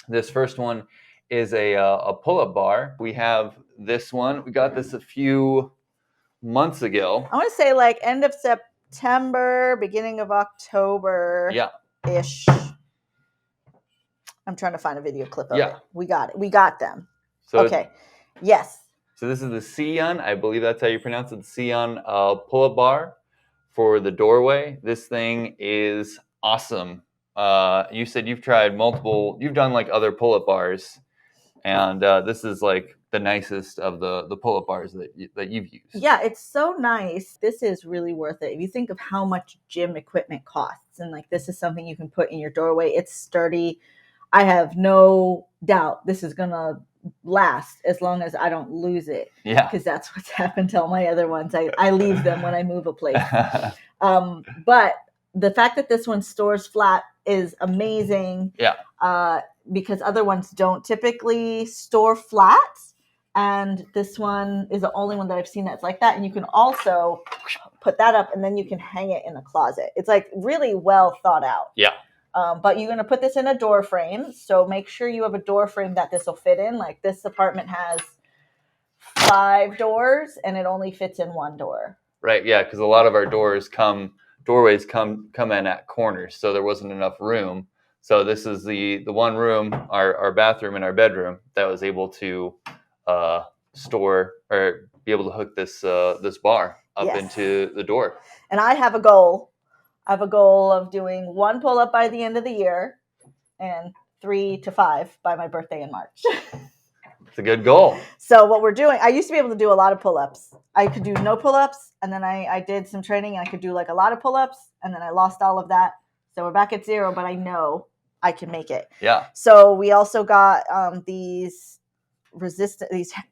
This first one is a pull-up bar. We have this one. We got this a few months ago. I want to say like end of September, beginning of October. Yeah. Ish. I'm trying to find a video clip of Yeah. it. We got it. We got them. So okay. Yes. So this is the CEAYUN, I believe that's how you pronounce it, the CEAYUN pull-up bar for the doorway. This thing is awesome. You said you've tried multiple, you've done like other pull-up bars, and this is like the nicest of the pull-up bars that you've used. Yeah, it's so nice. This is really worth it. If you think of how much gym equipment costs, and like this is something you can put in your doorway, it's sturdy. I have no doubt this is gonna last as long as I don't lose it. Yeah. Because that's what's happened to all my other ones. I leave them when I move a place. But the fact that this one stores flat is amazing. Yeah. Because other ones don't typically store flat. And this one is the only one that I've seen that's like that. And you can also put that up and then you can hang it in a closet. It's like really well thought out. Yeah. But you're going to put this in a door frame. So make sure you have a door frame that this will fit in. Like this apartment has 5 doors and it only fits in 1 door. Right. Yeah. Because a lot of our doorways come in at corners. So there wasn't enough room. So this is the one room, our bathroom and our bedroom, that was able to store or be able to hook this bar up into the door. And I have a goal. I have a goal of doing 1 pull-up by the end of the year and 3 to 5 by my birthday in March. It's a good goal. So what we're doing, I used to be able to do a lot of pull-ups. I could do no pull-ups, and then I did some training, and I could do like a lot of pull-ups, and then I lost all of that. So we're back at 0, but I know I can make it. Yeah. So we also got these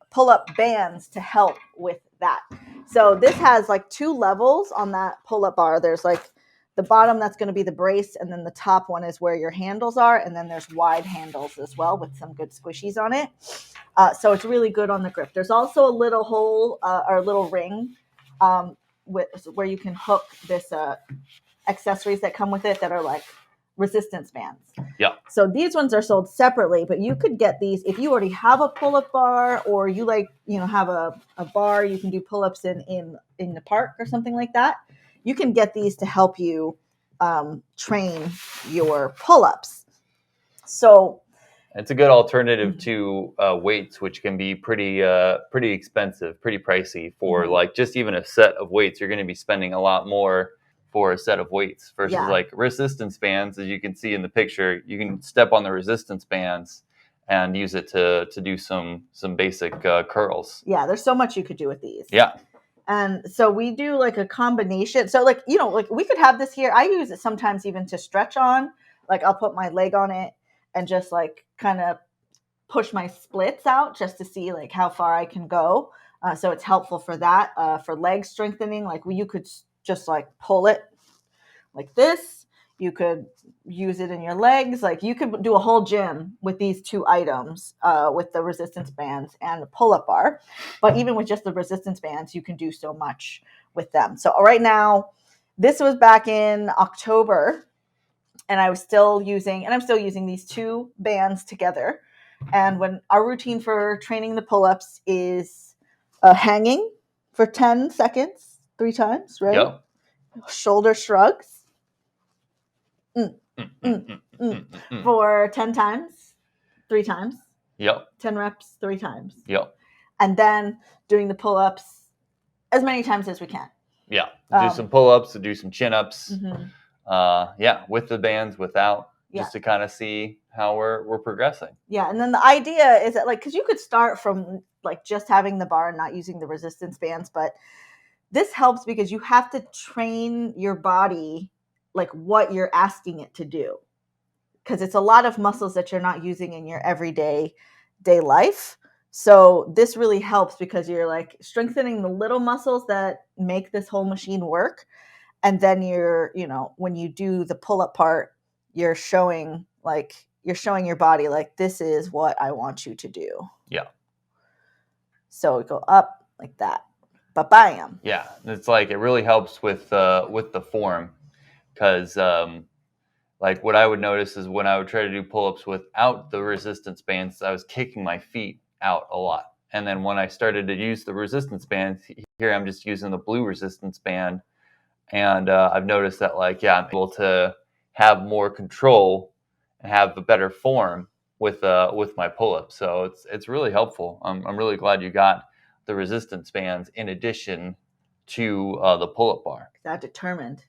pull-up bands to help with that. So this has like 2 levels on that pull-up bar. There's like the bottom, that's going to be the brace, and then the top one is where your handles are, and then there's wide handles as well with some good squishies on it. So it's really good on the grip. There's also a little hole or a little ring where you can hook this accessories that come with it that are like resistance bands. Yeah. So these ones are sold separately, but you could get these if you already have a pull-up bar, or you have a bar you can do pull-ups in the park or something like that. You can get these to help you train your pull-ups. So it's a good alternative to weights, which can be pretty expensive, pretty pricey for like just even a set of weights. You're going to be spending a lot more for a set of weights versus like resistance bands. As you can see in the picture, you can step on the resistance bands and use it to do some basic curls. Yeah, there's so much you could do with these. Yeah. And so we do like a combination. So like, like we could have this here. I use it sometimes even to stretch on. Like I'll put my leg on it and just like kind of push my splits out just to see like how far I can go. So it's helpful for that. For leg strengthening, like you could just like pull it like this. You could use it in your legs. Like you could do a whole gym with these 2 items, with the resistance bands and the pull-up bar. But even with just the resistance bands, you can do so much with them. So right now, this was back in October, and I'm still using these 2 bands together. And when our routine for training the pull-ups is hanging for 10 seconds, 3 times, right? Yep. Shoulder shrugs. For 10 times, 3 times. Yep. 10 reps, 3 times. Yep. And then doing the pull-ups as many times as we can. Yeah. Do some pull-ups, do some chin-ups. With the bands, without, just to kind of see how we're progressing. Yeah. And then the idea is that, like, because you could start from like just having the bar and not using the resistance bands, but this helps because you have to train your body like what you're asking it to do, because it's a lot of muscles that you're not using in your everyday life. So this really helps because you're like strengthening the little muscles that make this whole machine work. And then when you do the pull-up part, you're showing your body like, this is what I want you to do. Yeah. So we go up like that. Ba-bam. Yeah. It's like, it really helps with the form, because like what I would notice is when I would try to do pull-ups without the resistance bands, I was kicking my feet out a lot. And then when I started to use the resistance bands, here I'm just using the blue resistance band. And I've noticed that, like, yeah, I'm able to have more control and have a better form with my pull-ups. So it's really helpful. I'm really glad you got the resistance bands in addition to the pull-up bar. I'm determined.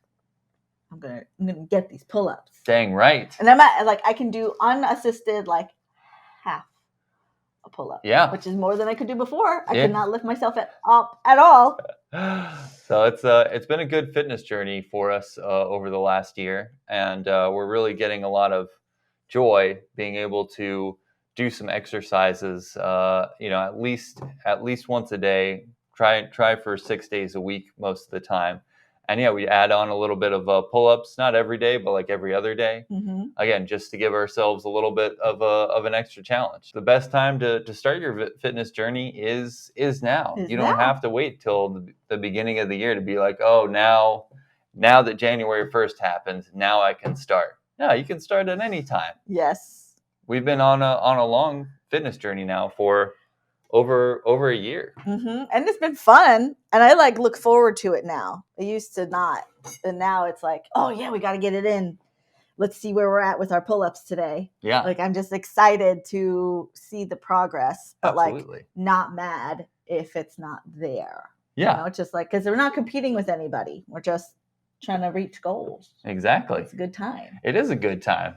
I'm gonna get these pull-ups. Dang right. And I'm at, like, I can do unassisted like half a pull-up. Yeah. Which is more than I could do before. I Yeah. could not lift myself up at all. So it's been a good fitness journey for us over the last year, and we're really getting a lot of joy being able to do some exercises. At least once a day. Try for 6 days a week most of the time. And yeah, we add on a little bit of pull-ups, not every day, but like every other day. Mm-hmm. Again, just to give ourselves a little bit of an extra challenge. The best time to start your fitness journey is now. You don't have to wait till the beginning of the year to be like, oh, now that January 1st happens, now I can start. No, you can start at any time. Yes. We've been on a long fitness journey now for over a year. Mm-hmm. And it's been fun, and I like look forward to it now. I used to not, and now it's like, oh yeah, we got to get it in. Let's see where we're at with our pull-ups today. Yeah, like I'm just excited to see the progress, but absolutely. Like not mad if it's not there. Yeah, it's just like, because we're not competing with anybody. We're just trying to reach goals. Exactly. It's a good time. It is a good time.